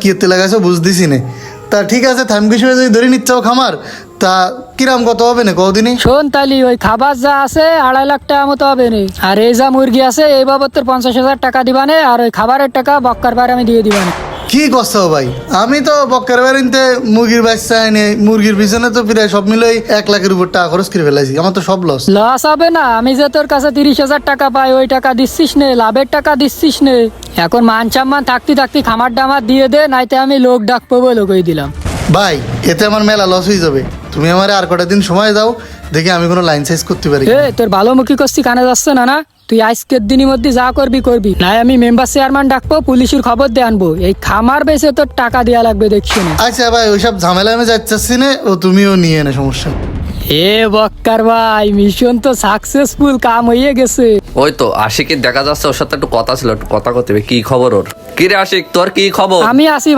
কিতে লাগাইছো বুঝতেছি না। তা ঠিক আছে থামকিস যদি ধরে নিচ্ছাও খামার, তা কিরাম কত হবে না কদিনই? শোন তালি, ওই খাবার যা আছে 2.5 লাখ টাকা মতো হবে নে। আর এই যা মুরগি আছে এই বাবদ তোর 50,000 টাকা দিবানে, আর ওই খাবারের টাকা বক্কার পারে আমি দিয়ে দিবানে। কি করছো ভাই? আমি তো বক্কার বাড়িতে মুরগির বাচ্চা এনে মুরগির পিছনে তো প্রায় সব মিলে 1 লাখের উপর টাকা খরচ করে ফেলাইছি, আমার তো সব লস। লস হবে না? আমি যে তোর কাছে 30,000 টাকা পাই, ওই টাকা দিচ্ছিস নে, লাভের টাকা দিচ্ছিস নে। এখন মান সম্মান থাকতে থাকতে খামার ডামার দিয়ে দে, নাইতে আমি লোক ডাকবো বলে কই দিলাম। ভাই এতে আমার মেলা লস হয়ে যাবে, তুমি আমার আর কটা দিন সময় দাও, দেখি আমি কোনো লাইন সাইজ করতে পারি। এ তোর ভালোমুখী করছি কানে যাচ্ছে না? না তুই আজকের দিনের মধ্যে যা করবি করবি, নাই আমি মেম্বার চেয়ারম্যান ডাকবো, পুলিশের খবর দিয়ে আনবো। এই খামার বেচে তোর টাকা দেওয়া লাগবে দেখছি না। আচ্ছা ভাই ওইসব ঝামেলা আমি যাচ্ছি না, ও তুমিও নিয়ে এনে সমস্যা নেই। এ বক্কার ভাই, মিশন তো সাকসেসফুল, কাম হয়ে গেছে। ওই তো আশিকের দেখা যাচ্ছে, ওর সাথে একটু কথা ছিল, একটু কথা করতে হবে। কি খবর ওর? কি রে আশিক, তোর কি খবর? আমি আসি